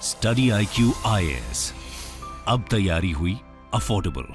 Study IQ IAS, अब तैयारी हुई अफोर्डेबल।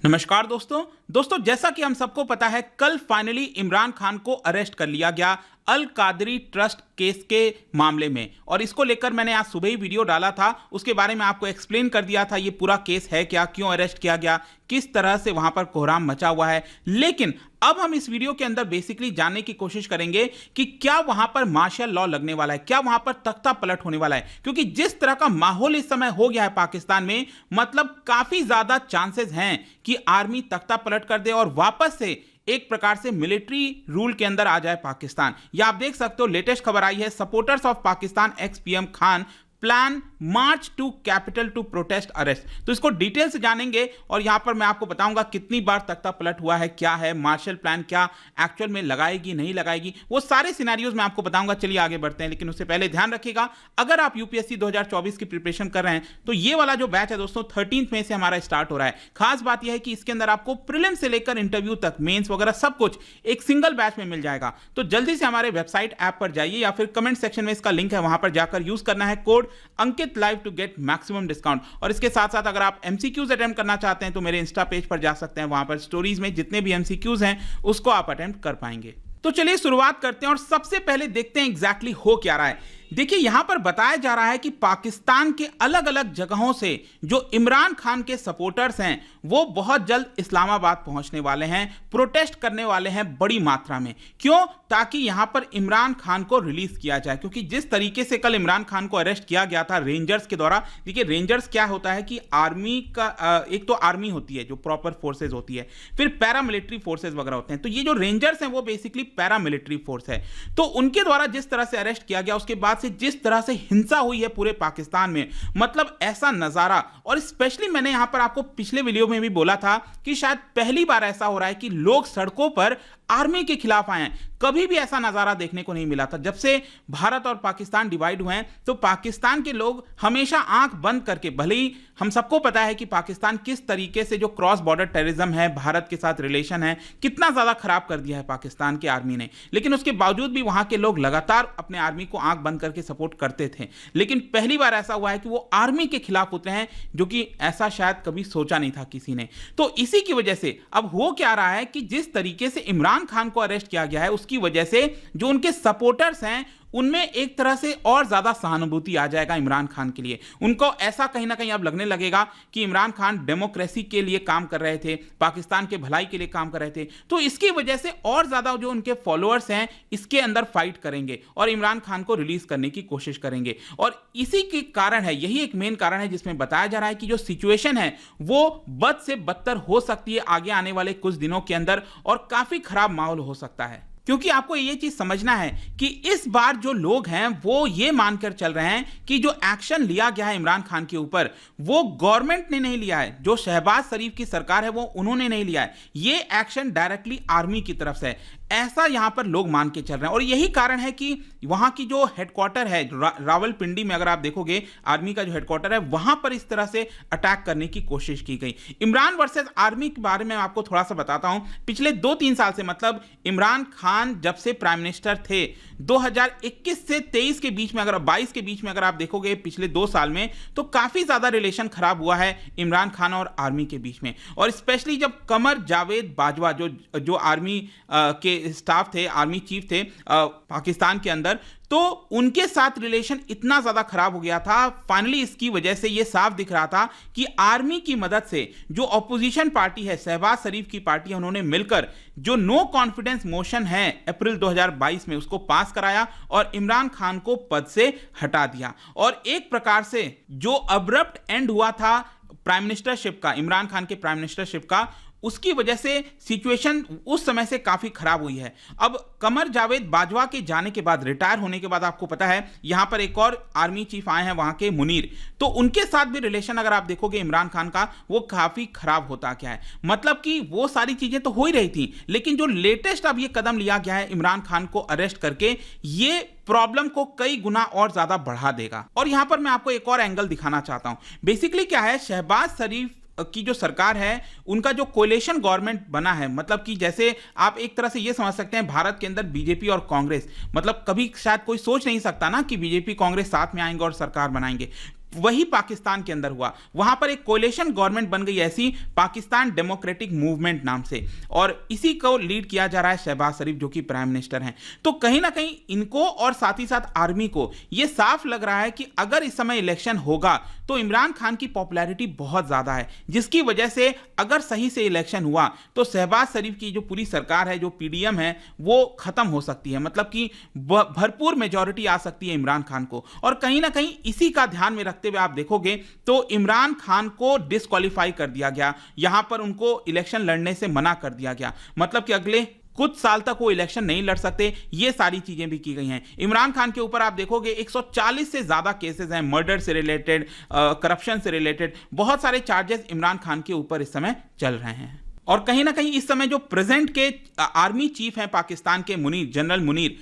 नमस्कार दोस्तों जैसा कि हम सबको पता है, कल फाइनली इमरान खान को अरेस्ट कर लिया गया अल कादरी ट्रस्ट केस के मामले में। और इसको लेकर मैंने आज सुबह ही वीडियो डाला था, उसके बारे में आपको एक्सप्लेन कर दिया था ये पूरा केस है क्या, क्यों अरेस्ट किया गया, किस तरह से वहां पर कोहराम मचा हुआ है। लेकिन अब हम इस वीडियो के अंदर बेसिकली जानने की कोशिश करेंगे कि क्या वहां पर मार्शल लॉ लगने वाला है, क्या वहां पर तख्ता पलट होने वाला है। क्योंकि जिस तरह का माहौल इस समय हो गया है पाकिस्तान में, मतलब काफी ज्यादा चांसेस हैं कि आर्मी तख्ता पलट कर दे और वापस से एक प्रकार से मिलिट्री रूल के अंदर आ जाए पाकिस्तान। या आप देख सकते हो, लेटेस्ट खबर आई है, supporters of Pakistan ex PM Khan plan march to capital to protest arrest. तो इसको डिटेल से जानेंगे और यहां पर मैं आपको बताऊंगा कितनी बार तख्ता पलट हुआ है, क्या है मार्शल प्लान, क्या एक्चुअल में लगाएगी नहीं लगाएगी, वो सारे सिनेरियोज मैं आपको बताऊंगा। चलिए आगे बढ़ते हैं, लेकिन उससे पहले ध्यान रखिएगा, अगर आप UPSC 2024 की प्रिपरेशन कर रहे हैं तो ये वाला जो बैच है दोस्तों 13 मई से हमारा स्टार्ट हो रहा है। खास बात यह है कि इसके अंदर आपको प्रीलिम से लेकर इंटरव्यू तक, मेंस वगैरह सब कुछ एक सिंगल बैच में मिल जाएगा। तो जल्दी से हमारे वेबसाइट ऐप पर जाइए या फिर कमेंट सेक्शन में इसका लिंक है, वहां पर जाकर यूज करना है code Ankit live to get maximum discount. और इसके साथ साथ अगर आप MCQs अटेम्प्ट करना चाहते हैं तो मेरे इंस्टा पेज पर जा सकते हैं, वहां पर स्टोरीज में जितने भी MCQs हैं उसको आप अटेम्प्ट कर पाएंगे। तो चलिए शुरुआत करते हैं और सबसे पहले देखते हैं एग्जैक्टली हो क्या रहा है। देखिए यहां पर बताया जा रहा है कि पाकिस्तान के अलग अलग जगहों से जो इमरान खान के सपोर्टर्स हैं वो बहुत जल्द इस्लामाबाद पहुंचने वाले हैं, प्रोटेस्ट करने वाले हैं बड़ी मात्रा में। क्यों? ताकि यहां पर इमरान खान को रिलीज किया जाए। क्योंकि जिस तरीके से कल इमरान खान को अरेस्ट किया गया था रेंजर्स के द्वारा, देखिए रेंजर्स क्या होता है कि आर्मी का एक तो आर्मी होती है जो प्रॉपर फोर्सेज होती है, फिर पैरामिलिट्री फोर्सेज वगैरह होते हैं। तो ये जो रेंजर्स हैं वो बेसिकली पैरामिलिट्री फोर्स है। तो उनके द्वारा जिस तरह से अरेस्ट किया गया, उसके बाद से जिस तरह से हिंसा हुई है पूरे पाकिस्तान में, मतलब ऐसा नजारा। और स्पेशली मैंने यहां पर आपको पिछले वीडियो में भी बोला था कि शायद पहली बार ऐसा हो रहा है कि लोग सड़कों पर आर्मी के खिलाफ आए हैं। कभी भी ऐसा नजारा देखने को नहीं मिला था। जब से भारत और पाकिस्तान डिवाइड हुए हैं तो पाकिस्तान के लोग हमेशा आंख बंद करके, भले ही हम सबको पता है कि पाकिस्तान किस तरीके से जो क्रॉस बॉर्डर टेररिज्म है, भारत के साथ रिलेशन है, कितना ज्यादा खराब कर दिया है पाकिस्तान की आर्मी ने, लेकिन उसके बावजूद भी वहां के लोग लगातार अपने आर्मी को आंख बंद करके सपोर्ट करते थे। लेकिन पहली बार ऐसा हुआ है कि वो आर्मी के खिलाफ उतरे हैं, जो कि ऐसा शायद कभी सोचा नहीं था किसी ने। तो इसी की वजह से अब हो क्या रहा है कि जिस तरीके से इमरान खान को अरेस्ट किया गया है, उसकी वजह से जो उनके सपोर्टर्स हैं उनमें एक तरह से और ज्यादा सहानुभूति आ जाएगा इमरान खान के लिए। उनको ऐसा कहीं ना कहीं अब लगने लगेगा कि इमरान खान डेमोक्रेसी के लिए काम कर रहे थे, पाकिस्तान के भलाई के लिए काम कर रहे थे। तो इसकी वजह से और ज्यादा जो उनके फॉलोअर्स हैं इसके अंदर फाइट करेंगे और इमरान खान को रिलीज करने की कोशिश करेंगे। और इसी के कारण है, यही एक मेन कारण है जिसमें बताया जा रहा है कि जो सिचुएशन है वो बद से बदतर हो सकती है आगे आने वाले कुछ दिनों के अंदर, और काफी खराब माहौल हो सकता है। क्योंकि आपको ये चीज समझना है कि इस बार जो लोग हैं वो ये मानकर चल रहे हैं कि जो एक्शन लिया गया है इमरान खान के ऊपर वो गवर्नमेंट ने नहीं लिया है, जो शहबाज शरीफ की सरकार है वो उन्होंने नहीं लिया है, ये एक्शन डायरेक्टली आर्मी की तरफ से है, ऐसा यहां पर लोग मान के चल रहे हैं। और यही कारण है कि वहां की जो हेडक्वार्टर है रावलपिंडी में, अगर आप देखोगे आर्मी का जो हेडक्वार्टर है, वहां पर इस तरह से अटैक करने की कोशिश की गई। इमरान वर्सेस आर्मी के बारे में आपको थोड़ा सा बताता हूं। पिछले 2-3 साल से, मतलब इमरान खान जब से प्राइम मिनिस्टर थे 2021 से 23 के बीच में, अगर 22 के बीच में अगर आप देखोगे पिछले 2 साल में, तो काफी ज्यादा रिलेशन खराब हुआ है इमरान खान और आर्मी के बीच में। और स्पेशली जब कमर जावेद बाजवा जो आर्मी के स्टाफ थे, आर्मी चीफ थे पाकिस्तान के अंदर, तो उनके साथ रिलेशन इतना ज्यादा खराब हो गया था। फाइनली इसकी वजह से यह साफ दिख रहा था कि आर्मी की मदद से जो ऑपोजिशन पार्टी है, शहबाज शरीफ की पार्टी है, उन्होंने मिलकर जो नो कॉन्फिडेंस मोशन है अप्रैल 2022 में उसको पास कराया और इमरान खान को पद से हटा दिया। और एक प्रकार से जो अब्रप्ट एंड हुआ था प्राइम मिनिस्टरशिप का, इमरान खान के प्राइम मिनिस्टरशिप का, उसकी वजह से सिचुएशन उस समय से काफी खराब हुई है। अब कमर जावेद बाजवा के जाने के बाद, रिटायर होने के बाद, आपको पता है यहां पर एक और आर्मी चीफ आए हैं वहां के मुनीर, तो उनके साथ भी रिलेशन अगर आप देखोगे इमरान खान का वो काफी खराब होता क्या है। मतलब कि वो सारी चीजें तो हो ही रही थी, लेकिन जो लेटेस्ट अब ये कदम लिया गया है इमरान खान को अरेस्ट करके, ये प्रॉब्लम को कई गुना और ज्यादा बढ़ा देगा। और यहां पर मैं आपको एक और एंगल दिखाना चाहता हूं। बेसिकली क्या है, शहबाज शरीफ की जो सरकार है उनका जो कोलिशन गवर्नमेंट बना है, मतलब कि जैसे आप एक तरह से ये समझ सकते हैं भारत के अंदर बीजेपी और कांग्रेस, मतलब कभी शायद कोई सोच नहीं सकता ना कि बीजेपी कांग्रेस साथ में आएंगे और सरकार बनाएंगे। वही पाकिस्तान के अंदर हुआ, वहां पर एक कोलिशन गवर्नमेंट बन गई ऐसी, पाकिस्तान डेमोक्रेटिक मूवमेंट नाम से, और इसी को लीड किया जा रहा है शहबाज शरीफ जो कि प्राइम मिनिस्टर हैं। तो कहीं ना कहीं इनको और साथ ही साथ आर्मी को यह साफ लग रहा है कि अगर इस समय इलेक्शन होगा तो इमरान खान की पॉपुलैरिटी बहुत ज्यादा है, जिसकी वजह से अगर सही से इलेक्शन हुआ तो शहबाज शरीफ की जो पूरी सरकार है, जो पीडीएम है, वो खत्म हो सकती है, मतलब कि भरपूर मेजॉरिटी आ सकती है इमरान खान को। और कहीं ना कहीं इसी का ध्यान में रखते हुए आप देखोगे तो इमरान खान को डिस्क्वालीफाई कर दिया गया, यहां पर उनको इलेक्शन लड़ने से मना कर दिया गया, मतलब कि अगले कुछ साल तक वो इलेक्शन नहीं लड़ सकते। ये सारी चीजें भी की गई हैं। इमरान खान के ऊपर आप देखोगे 140 से ज्यादा केसेस हैं, मर्डर से रिलेटेड, करप्शन से रिलेटेड, बहुत सारे चार्जेस इमरान खान के ऊपर इस समय चल रहे हैं। और कहीं ना कहीं इस समय जो प्रेजेंट के आर्मी चीफ हैं पाकिस्तान के, मुनीर, जनरल मुनीर,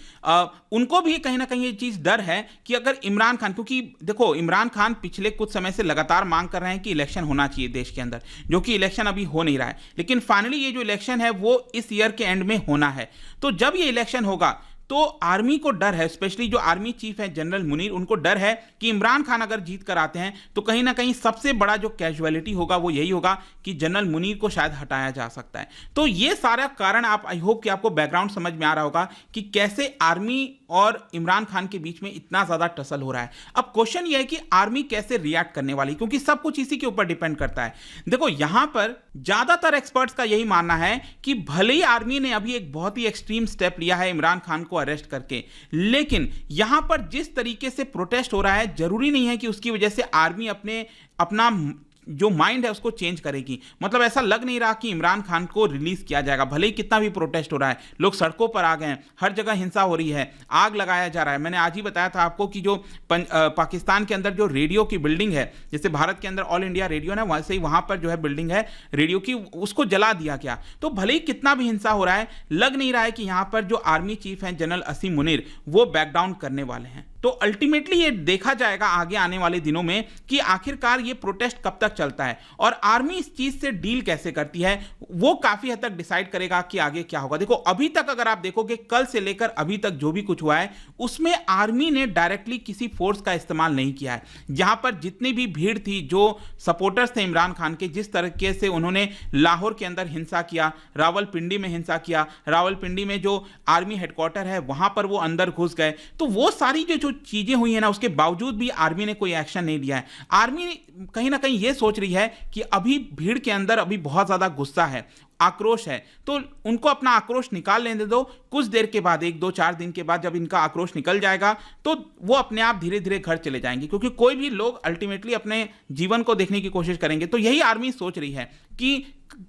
उनको भी कहीं ना कहीं ये चीज डर है कि अगर इमरान खान, क्योंकि देखो इमरान खान पिछले कुछ समय से लगातार मांग कर रहे हैं कि इलेक्शन होना चाहिए देश के अंदर, जो कि इलेक्शन अभी हो नहीं रहा है, लेकिन फाइनली ये जो इलेक्शन है वो इस ईयर के एंड में होना है। तो जब ये इलेक्शन होगा तो आर्मी को डर है, स्पेशली जो आर्मी चीफ है जनरल मुनीर, उनको डर है कि इमरान खान अगर जीत कर आते हैं तो कहीं ना कहीं सबसे बड़ा जो कैजुअलिटी होगा वो यही होगा कि जनरल मुनीर को शायद हटाया जा सकता है। तो ये सारा कारण आप, आई होप कि आपको बैकग्राउंड समझ में आ रहा होगा कि कैसे आर्मी और इमरान खान के बीच में इतना ज्यादा टसल हो रहा है। अब क्वेश्चन ये है कि आर्मी कैसे रिएक्ट करने वाली, क्योंकि सब कुछ इसी के ऊपर डिपेंड करता है। देखो यहां पर ज्यादातर एक्सपर्ट्स का यही मानना है कि भले ही आर्मी ने अभी एक बहुत ही एक्सट्रीम स्टेप लिया है इमरान खान को अरेस्ट करके, लेकिन यहां पर जिस तरीके से प्रोटेस्ट हो रहा है, जरूरी नहीं है कि उसकी वजह से आर्मी अपना जो माइंड है उसको चेंज करेगी। मतलब ऐसा लग नहीं रहा कि इमरान खान को रिलीज किया जाएगा, भले ही कितना भी प्रोटेस्ट हो रहा है, लोग सड़कों पर आ गए हैं, हर जगह हिंसा हो रही है, आग लगाया जा रहा है। मैंने आज ही बताया था आपको कि जो पाकिस्तान के अंदर जो रेडियो की बिल्डिंग है, जैसे भारत के अंदर ऑल इंडिया रेडियो ना, वैसे ही वहां पर जो है बिल्डिंग है रेडियो की, उसको जला दिया गया। तो भले ही कितना भी हिंसा हो रहा है, लग नहीं रहा है कि यहां पर जो आर्मी चीफ हैं जनरल असीम मुनीर, वो बैकडाउन करने वाले हैं। तो अल्टीमेटली ये देखा जाएगा आगे आने वाले दिनों में कि आखिरकार ये प्रोटेस्ट कब तक चलता है और आर्मी इस चीज से डील कैसे करती है, वो काफी हद तक डिसाइड करेगा कि आगे क्या होगा। देखो अभी तक अगर आप देखोगे, कल से लेकर अभी तक जो भी कुछ हुआ है उसमें आर्मी ने डायरेक्टली किसी फोर्स का इस्तेमाल नहीं किया है। जहां पर जितनी भी भीड़ थी, जो सपोर्टर्स थे इमरान खान के, जिस तरीके से उन्होंने लाहौर के अंदर हिंसा किया, रावलपिंडी में हिंसा किया, रावलपिंडी में जो आर्मी हेडक्वार्टर है वहां पर वो अंदर घुस गए, तो वो सारी जो चीजें हुई है ना, उसके बावजूद भी आर्मी ने कोई एक्शन नहीं लिया है। आर्मी कहीं ना कहीं यह सोच रही है कि अभी भीड़ के अंदर अभी बहुत ज्यादा गुस्सा है, आक्रोश है, तो उनको अपना आक्रोश निकाल लेने दो। कुछ देर के बाद, 1-2-4 दिन के बाद जब इनका आक्रोश निकल जाएगा तो वो अपने आप धीरे धीरे घर चले जाएंगे, क्योंकि कोई भी लोग अल्टीमेटली अपने जीवन को देखने की कोशिश करेंगे। तो यही आर्मी सोच रही है कि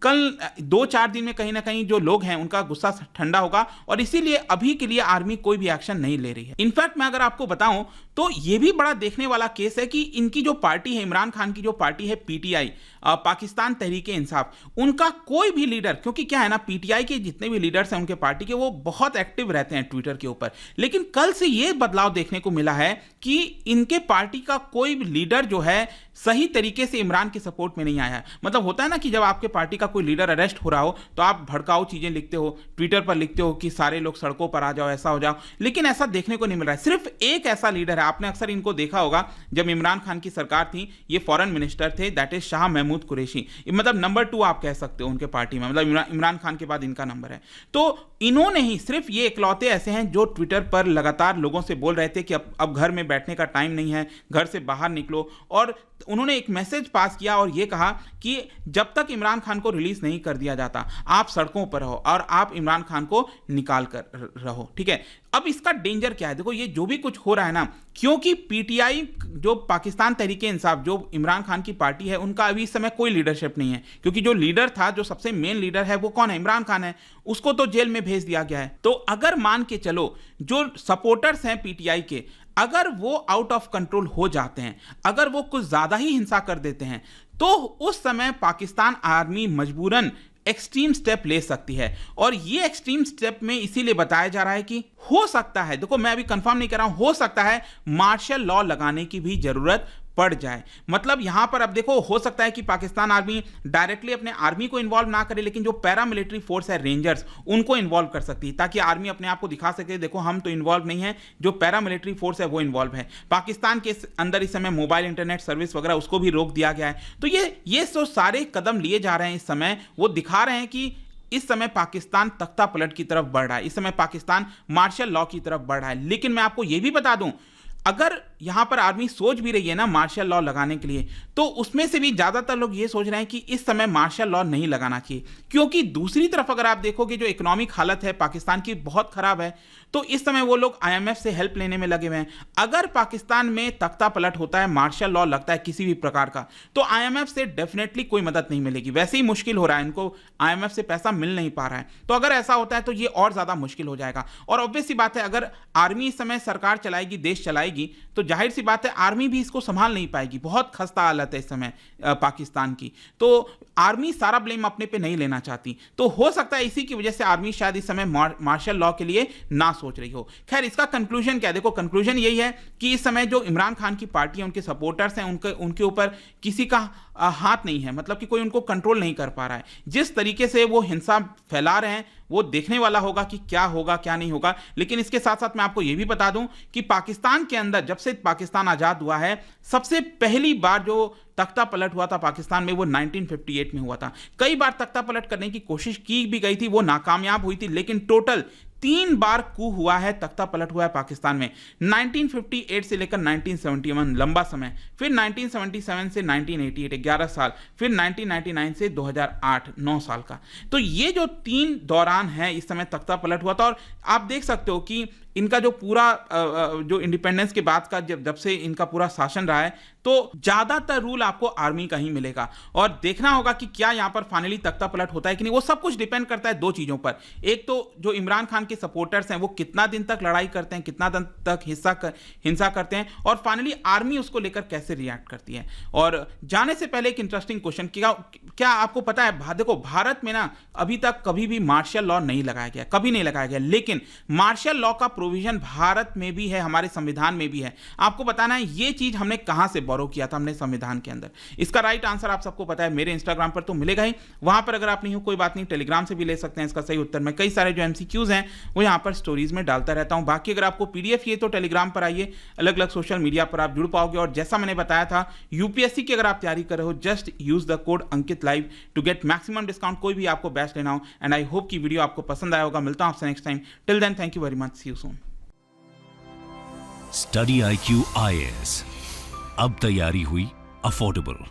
कल 2-4 दिन में कहीं ना कहीं जो लोग हैं उनका गुस्सा ठंडा होगा, और इसीलिए अभी के लिए आर्मी कोई भी एक्शन नहीं ले रही है। इनफैक्ट मैं अगर आपको बताऊं तो यह भी बड़ा देखने वाला केस है कि इनकी जो पार्टी है, इमरान खान की जो पार्टी है पीटीआई, पाकिस्तान तहरीक इंसाफ, उनका कोई भी लीडर, क्योंकि क्या है ना, पीटीआई के जितने भी लीडर्स हैं उनके पार्टी के, वो बहुत एक्टिव रहते हैं ट्विटर के ऊपर, लेकिन कल से यह बदलाव देखने को मिला है कि इनके पार्टी का कोई भी लीडर जो है सही तरीके से इमरान के सपोर्ट में नहीं आया है। मतलब होता है ना कि जब आपके पार्टी का कोई लीडर अरेस्ट हो रहा हो तो आप भड़काऊ चीजें लिखते हो, ट्विटर पर लिखते हो कि सारे लोग सड़कों पर आ जाओ, ऐसा हो जाओ, लेकिन ऐसा देखने को नहीं मिल रहा है। सिर्फ एक ऐसा लीडर है, आपने अक्सर इनको देखा होगा, जब इमरान खान की सरकार थी, ये फॉरेन मिनिस्टर थे, दैट इज शाह महमूद कुरैशी, मतलब नंबर 2 आप कह सकते हो उनके पार्टी में, मतलब इमरान खान के बाद इनका नंबर है। तो इन्होंने ही, सिर्फ ये इकलौते ऐसे हैं जो ट्विटर पर लगातार लोगों से बोल रहे थे कि अब घर में बैठने का टाइम नहीं है, घर से बाहर निकलो, और उन्होंने एक मैसेज पास किया और यह कहा कि जब तक इमरान खान को रिलीज नहीं कर दिया जाता आप सड़कों पर रहो और आप इमरान खान को निकाल कर रहो, ठीक है। अब इसका डेंजर क्या है, देखो ये जो भी कुछ हो रहा है ना, क्योंकि पीटीआई जो पाकिस्तान तहरीक इंसाफ, जो इमरान खान की पार्टी है, उनका अभी इस समय कोई लीडरशिप नहीं है, क्योंकि जो लीडर था, जो सबसे मेन लीडर है, वो कौन है, इमरान खान है, उसको तो जेल में भेज दिया गया है। तो अगर मान के चलो जो सपोर्टर्स हैं पीटीआई के, अगर वो आउट ऑफ कंट्रोल हो जाते हैं, अगर वो कुछ ज्यादा ही हिंसा कर देते हैं, तो उस समय पाकिस्तान आर्मी मजबूरन एक्सट्रीम स्टेप ले सकती है। और ये एक्सट्रीम स्टेप में इसीलिए बताया जा रहा है कि हो सकता है, देखो मैं अभी कंफर्म नहीं कर रहा हूं, हो सकता है मार्शल लॉ लगाने की भी जरूरत बढ़ जाए। मतलब यहां पर अब देखो, हो सकता है कि पाकिस्तान आर्मी डायरेक्टली अपने आर्मी को इन्वॉल्व ना करे, लेकिन जो पैरामिलिट्री फोर्स है, रेंजर्स, उनको इन्वॉल्व कर सकती है, ताकि आर्मी अपने आप को दिखा सके, देखो हम तो इन्वॉल्व नहीं है, जो पैरामिलिट्री फोर्स है वो इन्वॉल्व है। पाकिस्तान के अंदर इस समय मोबाइल इंटरनेट सर्विस वगैरह उसको भी रोक दिया गया है। तो ये जो सारे कदम लिए जा रहे हैं इस समय, वो दिखा रहे हैं कि इस समय पाकिस्तान तख्ता पलट की तरफ बढ़ रहा है, इस समय पाकिस्तान मार्शल लॉ की तरफ बढ़ रहा है। लेकिन मैं आपको यह भी बता दूं, अगर यहां पर आर्मी सोच भी रही है ना मार्शल लॉ लगाने के लिए, तो उसमें से भी ज्यादातर लोग ये सोच रहे हैं कि इस समय मार्शल लॉ नहीं लगाना चाहिए, क्योंकि दूसरी तरफ अगर आप देखोगे जो इकोनॉमिक हालत है पाकिस्तान की बहुत खराब है। तो इस समय वो लोग आईएमएफ से हेल्प लेने में लगे हुए हैं। अगर पाकिस्तान में तख्ता पलट होता है, मार्शल लॉ लगता है किसी भी प्रकार का, तो आईएमएफ से डेफिनेटली कोई मदद नहीं मिलेगी। वैसे ही मुश्किल हो रहा है, इनको आईएमएफ से पैसा मिल नहीं पा रहा है। तो अगर ऐसा होता है तो ये और ज्यादा मुश्किल हो जाएगा। और ऑब्वियस सी बात है, अगर आर्मी इस समय सरकार चलाएगी, देश चलाएगी, तो जाहिर सी बात है आर्मी भी इसको संभाल नहीं पाएगी। बहुत खस्ता हालत है इस समय पाकिस्तान की। तो आर्मी सारा ब्लेम अपने पे नहीं लेना चाहती। तो हो सकता है इसी की वजह से आर्मी शायद इस समय मार्शल लॉ के लिए ना सोच रही हो। खैर, इसका कंक्लूजन क्या है? देखो, कंक्लूजन यही है कि इस समय जो इमरान खान की पार्टी है, उनके सपोर्टर्स हैं, उनके ऊपर किसी का हाथ नहीं है। मतलब कि कोई उनको कंट्रोल नहीं कर पा रहा है। जिस तरीके से वो हिंसा फैला रहे हैं, वो देखने वाला होगा कि क्या होगा क्या नहीं होगा। लेकिन इसके साथ साथ मैं आपको यह भी बता दूं कि पाकिस्तान के अंदर जब से पाकिस्तान आजाद हुआ है, सबसे पहली बार जो तख्ता पलट हुआ था पाकिस्तान में, वो 1958 में हुआ था। कई बार तख्ता पलट करने की कोशिश की भी गई थी, वो नाकामयाब हुई थी। लेकिन टोटल 3 बार कू हुआ है, तख्ता पलट हुआ है पाकिस्तान में। 1958 से लेकर 1971 लंबा समय, फिर 1977 से 1988 11 साल, फिर 1999 से 2008 9 साल का। तो ये जो 3 दौरान है, इस समय तख्ता पलट हुआ था। और आप देख सकते हो कि इनका जो पूरा जो इंडिपेंडेंस के बाद का जब से इनका पूरा शासन रहा है, तो ज्यादातर रूल आपको आर्मी का ही मिलेगा। और देखना होगा कि क्या यहां पर फाइनली तख्ता पलट होता है कि नहीं। वो सब कुछ डिपेंड करता है 2 चीजों पर। एक तो जो इमरान खान के सपोर्टर्स हैं, वो कितना दिन तक लड़ाई करते हैं, कितना दिन तक हिंसा करते हैं, और फाइनली आर्मी उसको लेकर कैसे रिएक्ट करती है। और जाने से पहले एक इंटरेस्टिंग क्वेश्चन, क्या आपको पता है, देखो भारत में ना अभी तक कभी भी मार्शल लॉ नहीं लगाया गया, कभी नहीं लगाया गया। लेकिन मार्शल लॉ का प्रोविजन भारत में भी है, हमारे संविधान में भी है। आपको बताना है ये चीज हमने कहां से बोरो किया था, हमने संविधान के अंदर। इसका राइट आंसर आप सबको पता है, मेरे इंस्टाग्राम पर तो मिलेगा ही। वहां पर अगर आप नहीं हो कोई बात नहीं, टेलीग्राम से भी ले सकते हैं इसका सही उत्तर। मैं कई सारे जो एमसीक्यूज हैं वो यहां पर स्टोरीज में डालता रहता हूं। बाकी अगर आपको पीडीएफ चाहिए तो टेलीग्राम पर आइए, अलग अलग सोशल मीडिया पर आप जुड़ पाओगे। और जैसा मैंने बताया था, यूपीएससी की अगर आप तैयारी कर रहे हो, just use the code Ankit live to get maximum discount. कोई भी आपको बैच लेना हो। एंड आई होप कि वीडियो आपको पसंद आया होगा। मिलता हूं आपसे next time. Till then, thank you very much, see you soon. Study IQ IAS, अब तैयारी हुई अफोर्डेबल।